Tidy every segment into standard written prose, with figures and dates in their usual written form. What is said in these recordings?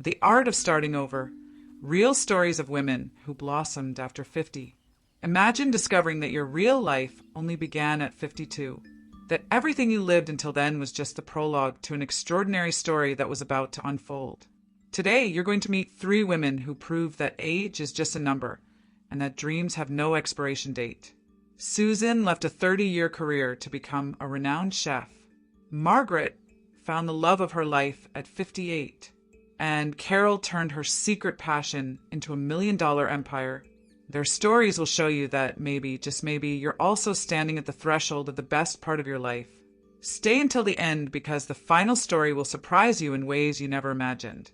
The Art of Starting Over. Real stories of women who blossomed after 50. Imagine discovering that your real life only began at 52. That everything you lived until then was just the prologue to an extraordinary story that was about to unfold. Today, you're going to meet 3 women who prove that age is just a number and that dreams have no expiration date. Susan left a 30-year career to become a renowned chef. Margaret found the love of her life at 58. And Carol turned her secret passion into a $1 million empire. Their stories will show you that maybe, just maybe, you're also standing at the threshold of the best part of your life. Stay until the end because the final story will surprise you in ways you never imagined.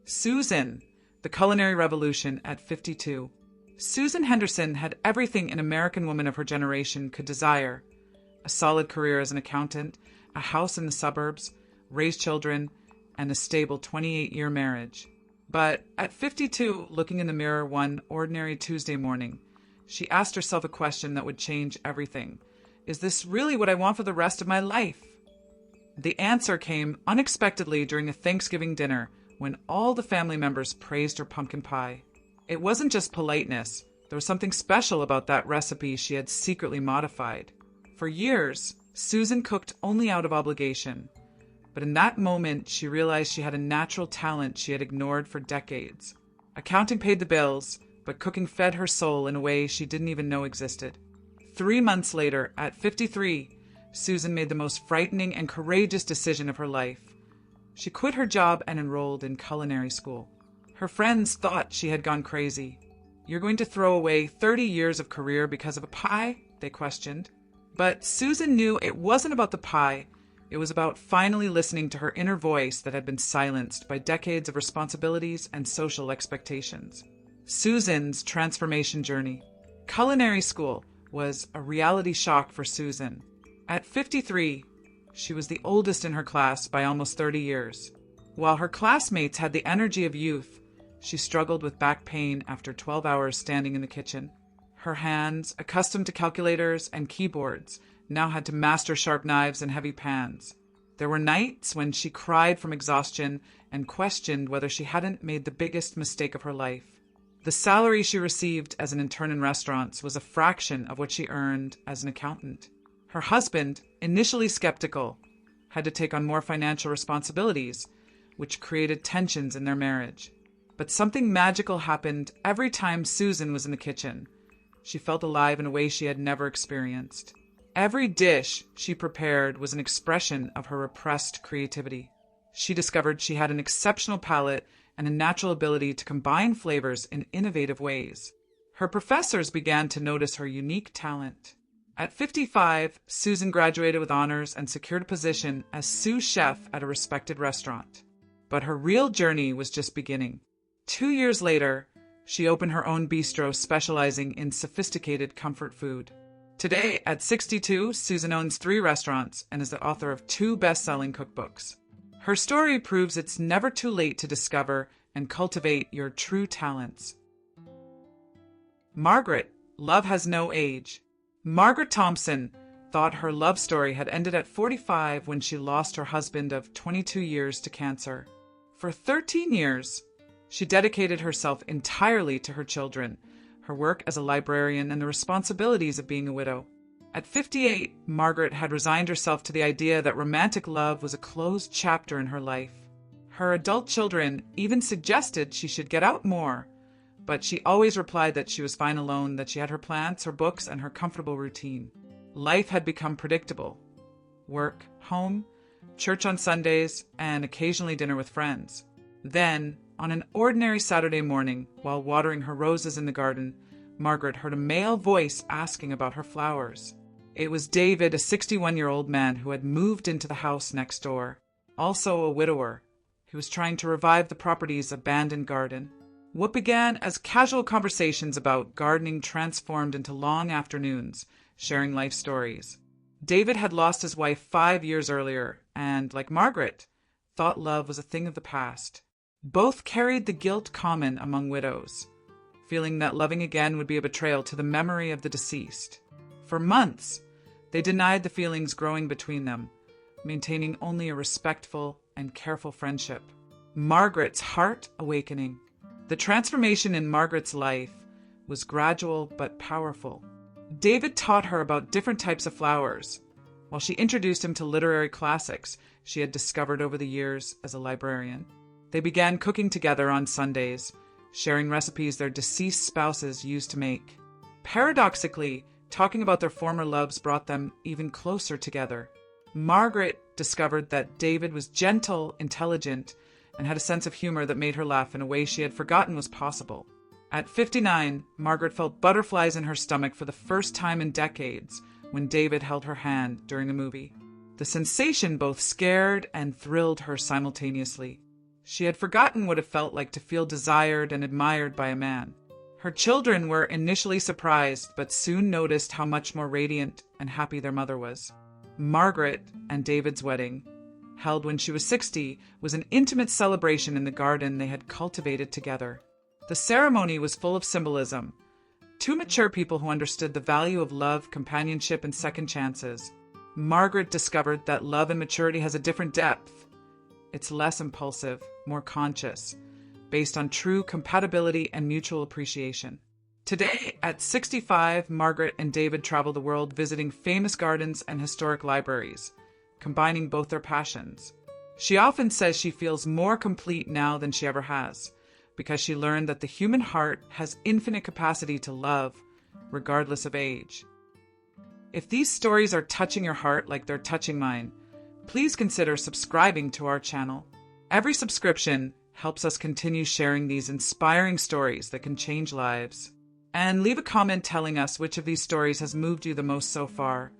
Susan, the culinary revolution at 52. Susan Henderson had everything an American woman of her generation could desire. A solid career as an accountant, a house in the suburbs, raised children, and a stable 28-year marriage. But at 52, looking in the mirror one ordinary Tuesday morning, she asked herself a question that would change everything. Is this really what I want for the rest of my life? The answer came unexpectedly during a Thanksgiving dinner when all the family members praised her pumpkin pie. It wasn't just politeness. There was something special about that recipe she had secretly modified. For years, Susan cooked only out of obligation. But in that moment, she realized she had a natural talent she had ignored for decades. Accounting paid the bills, but cooking fed her soul in a way she didn't even know existed. 3 months later, at 53, Susan made the most frightening and courageous decision of her life. She quit her job and enrolled in culinary school. Her friends thought she had gone crazy. You're going to throw away 30 years of career because of a pie? They questioned. But Susan knew it wasn't about the pie. It was about finally listening to her inner voice that had been silenced by decades of responsibilities and social expectations. Susan's transformation journey. Culinary school was a reality shock for Susan. At 53, she was the oldest in her class by almost 30 years. While her classmates had the energy of youth, she struggled with back pain after 12 hours standing in the kitchen. Her hands, accustomed to calculators and keyboards, now had to master sharp knives and heavy pans. There were nights when she cried from exhaustion and questioned whether she hadn't made the biggest mistake of her life. The salary she received as an intern in restaurants was a fraction of what she earned as an accountant. Her husband, initially skeptical, had to take on more financial responsibilities, which created tensions in their marriage. But something magical happened every time Susan was in the kitchen. She felt alive in a way she had never experienced. Every dish she prepared was an expression of her repressed creativity. She discovered she had an exceptional palate and a natural ability to combine flavors in innovative ways. Her professors began to notice her unique talent. At 55, Susan graduated with honors and secured a position as sous chef at a respected restaurant. But her real journey was just beginning. 2 years later, she opened her own bistro specializing in sophisticated comfort food. Today, at 62, Susan owns 3 restaurants and is the author of 2 best-selling cookbooks. Her story proves it's never too late to discover and cultivate your true talents. Margaret, love has no age. Margaret Thompson thought her love story had ended at 45 when she lost her husband of 22 years to cancer. For 13 years, she dedicated herself entirely to her children, her work as a librarian, and the responsibilities of being a widow. At 58, Margaret had resigned herself to the idea that romantic love was a closed chapter in her life. Her adult children even suggested she should get out more, but she always replied that she was fine alone, that she had her plants, her books, and her comfortable routine. Life had become predictable. Work, home, church on Sundays, and occasionally dinner with friends. Then, on an ordinary Saturday morning, while watering her roses in the garden, Margaret heard a male voice asking about her flowers. It was David, a 61-year-old man who had moved into the house next door. Also a widower, who was trying to revive the property's abandoned garden. What began as casual conversations about gardening transformed into long afternoons, sharing life stories. David had lost his wife 5 years earlier, and, like Margaret, thought love was a thing of the past. Both carried the guilt common among widows, feeling that loving again would be a betrayal to the memory of the deceased. For months, they denied the feelings growing between them, maintaining only a respectful and careful friendship. Margaret's heart awakening. The transformation in Margaret's life was gradual but powerful. David taught her about different types of flowers, while she introduced him to literary classics she had discovered over the years as a librarian. They began cooking together on Sundays, sharing recipes their deceased spouses used to make. Paradoxically, talking about their former loves brought them even closer together. Margaret discovered that David was gentle, intelligent, and had a sense of humor that made her laugh in a way she had forgotten was possible. At 59, Margaret felt butterflies in her stomach for the first time in decades when David held her hand during a movie. The sensation both scared and thrilled her simultaneously. She had forgotten what it felt like to feel desired and admired by a man. Her children were initially surprised, but soon noticed how much more radiant and happy their mother was. Margaret and David's wedding, held when she was 60, was an intimate celebration in the garden they had cultivated together. The ceremony was full of symbolism. Two mature people who understood the value of love, companionship, and second chances. Margaret discovered that love and maturity has a different depth. It's less impulsive, more conscious, based on true compatibility and mutual appreciation. Today, at 65, Margaret and David travel the world visiting famous gardens and historic libraries, combining both their passions. She often says she feels more complete now than she ever has, because she learned that the human heart has infinite capacity to love, regardless of age. If these stories are touching your heart like they're touching mine, please consider subscribing to our channel. Every subscription helps us continue sharing these inspiring stories that can change lives. And leave a comment telling us which of these stories has moved you the most so far.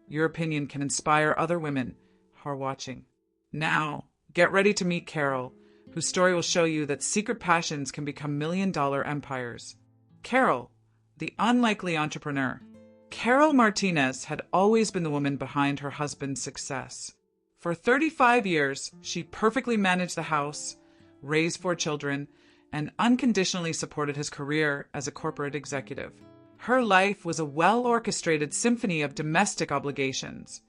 Your opinion can inspire other women who are watching. Now, get ready to meet Carol, whose story will show you that secret passions can become million-dollar empires. Carol, the unlikely entrepreneur. Carol Martinez had always been the woman behind her husband's success. For 35 years, she perfectly managed the house, raised 4 children, and unconditionally supported his career as a corporate executive. Her life was a well-orchestrated symphony of domestic obligations,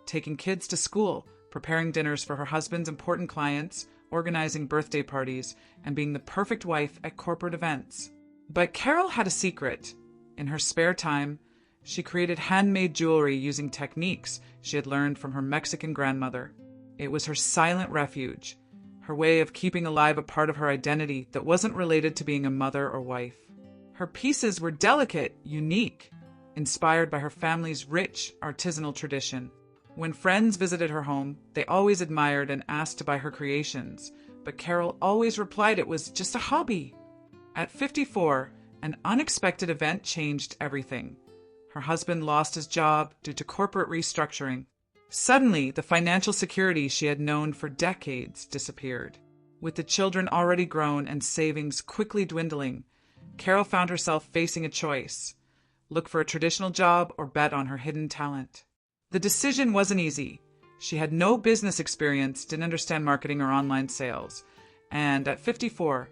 taking kids to school, preparing dinners for her husband's important clients, organizing birthday parties, and being the perfect wife at corporate events. But Carol had a secret. In her spare time, she created handmade jewelry using techniques she had learned from her Mexican grandmother. It was her silent refuge, her way of keeping alive a part of her identity that wasn't related to being a mother or wife. Her pieces were delicate, unique, inspired by her family's rich artisanal tradition. When friends visited her home, they always admired and asked to buy her creations, but Carol always replied it was just a hobby. At 54, an unexpected event changed everything. Her husband lost his job due to corporate restructuring. Suddenly, the financial security she had known for decades disappeared. With the children already grown and savings quickly dwindling, Carol found herself facing a choice: look for a traditional job or bet on her hidden talent. The decision wasn't easy. She had no business experience, didn't understand marketing or online sales, and at 54,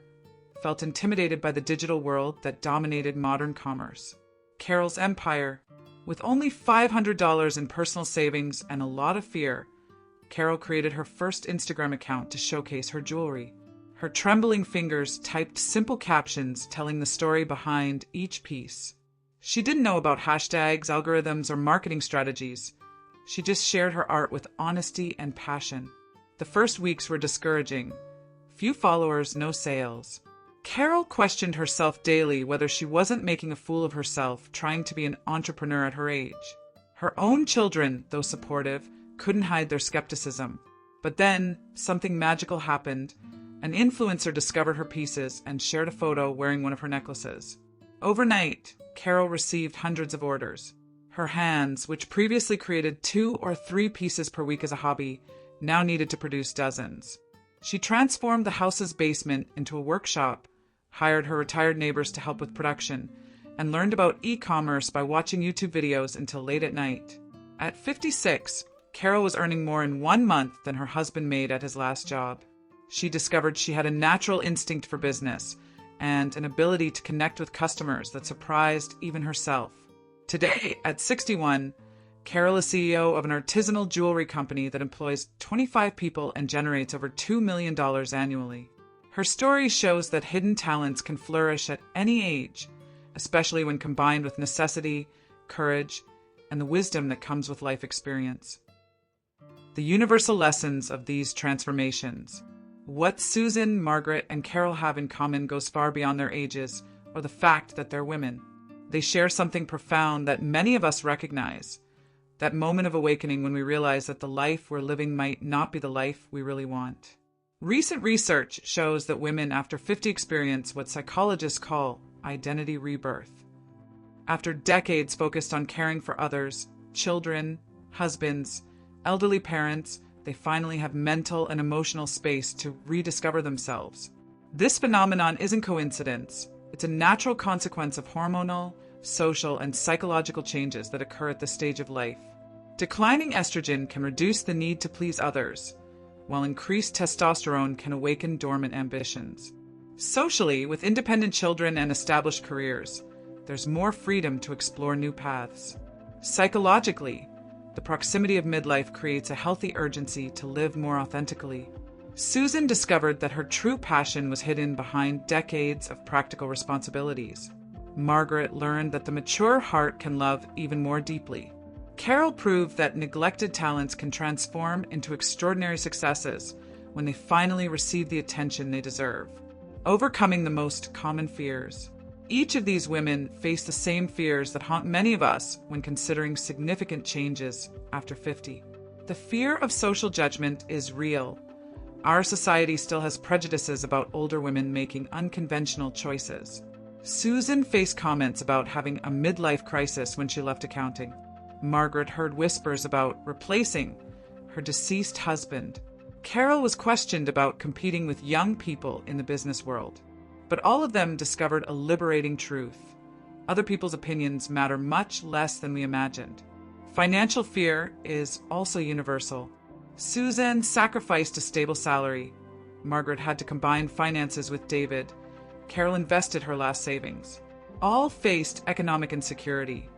felt intimidated by the digital world that dominated modern commerce. Carol's empire. With only $500 in personal savings and a lot of fear, Carol created her first Instagram account to showcase her jewelry. Her trembling fingers typed simple captions telling the story behind each piece. She didn't know about hashtags, algorithms, or marketing strategies. She just shared her art with honesty and passion. The first weeks were discouraging. Few followers, no sales. Carol questioned herself daily whether she wasn't making a fool of herself trying to be an entrepreneur at her age. Her own children, though supportive, couldn't hide their skepticism. But then, something magical happened. An influencer discovered her pieces and shared a photo wearing one of her necklaces. Overnight, Carol received hundreds of orders. Her hands, which previously created 2 or 3 pieces per week as a hobby, now needed to produce dozens. She transformed the house's basement into a workshop, hired her retired neighbors to help with production, and learned about e-commerce by watching YouTube videos until late at night. At 56, Carol was earning more in 1 month than her husband made at his last job. She discovered she had a natural instinct for business and an ability to connect with customers that surprised even herself. Today, at 61, Carol is CEO of an artisanal jewelry company that employs 25 people and generates over $2 million annually. Her story shows that hidden talents can flourish at any age, especially when combined with necessity, courage, and the wisdom that comes with life experience. The universal lessons of these transformations. What Susan, Margaret, and Carol have in common goes far beyond their ages or the fact that they're women. They share something profound that many of us recognize. That moment of awakening when we realize that the life we're living might not be the life we really want. Recent research shows that women after 50 experience what psychologists call identity rebirth. After decades focused on caring for others, children, husbands, elderly parents, they finally have mental and emotional space to rediscover themselves. This phenomenon isn't coincidence. It's a natural consequence of hormonal, social, and psychological changes that occur at this stage of life. Declining estrogen can reduce the need to please others, while increased testosterone can awaken dormant ambitions. Socially, with independent children and established careers, there's more freedom to explore new paths. Psychologically, the proximity of midlife creates a healthy urgency to live more authentically. Susan discovered that her true passion was hidden behind decades of practical responsibilities. Margaret learned that the mature heart can love even more deeply. Carol proved that neglected talents can transform into extraordinary successes when they finally receive the attention they deserve. Overcoming the most common fears. Each of these women face the same fears that haunt many of us when considering significant changes after 50. The fear of social judgment is real. Our society still has prejudices about older women making unconventional choices. Susan faced comments about having a midlife crisis when she left accounting. Margaret heard whispers about replacing her deceased husband. Carol was questioned about competing with young people in the business world. But all of them discovered a liberating truth. Other people's opinions matter much less than we imagined. Financial fear is also universal. Susan sacrificed a stable salary. Margaret had to combine finances with David. Carol invested her last savings. All faced economic insecurity,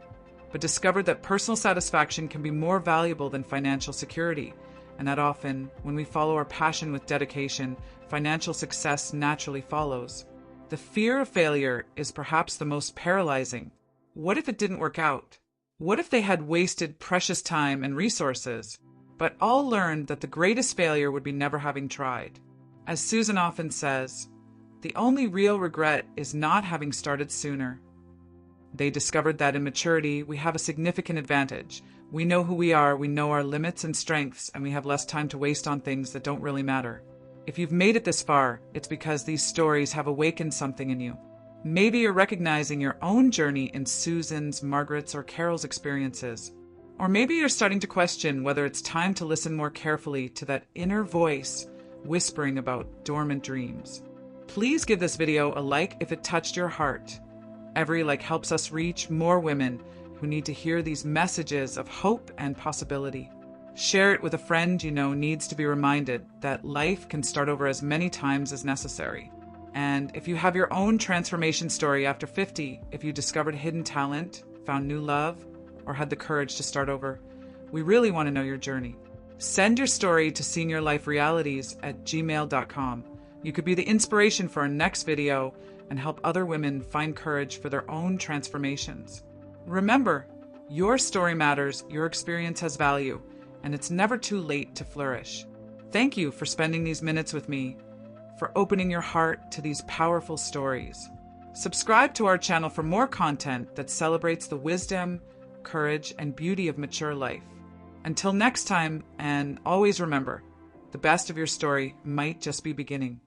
but discovered that personal satisfaction can be more valuable than financial security, and that often, when we follow our passion with dedication, financial success naturally follows. The fear of failure is perhaps the most paralyzing. What if it didn't work out? What if they had wasted precious time and resources? But all learned that the greatest failure would be never having tried. As Susan often says, the only real regret is not having started sooner. They discovered that in maturity, we have a significant advantage. We know who we are, we know our limits and strengths, and we have less time to waste on things that don't really matter. If you've made it this far, it's because these stories have awakened something in you. Maybe you're recognizing your own journey in Susan's, Margaret's, or Carol's experiences. Or maybe you're starting to question whether it's time to listen more carefully to that inner voice whispering about dormant dreams. Please give this video a like if it touched your heart. Every like helps us reach more women who need to hear these messages of hope and possibility. Share it with a friend you know needs to be reminded that life can start over as many times as necessary. And if you have your own transformation story after 50, if you discovered hidden talent, found new love, or had the courage to start over, we really want to know your journey. Send your story to seniorliferealities@gmail.com. You could be the inspiration for our next video and help other women find courage for their own transformations. Remember, your story matters, your experience has value, and it's never too late to flourish. Thank you for spending these minutes with me, for opening your heart to these powerful stories. Subscribe to our channel for more content that celebrates the wisdom, courage, and beauty of mature life. Until next time, and always remember, the best of your story might just be beginning.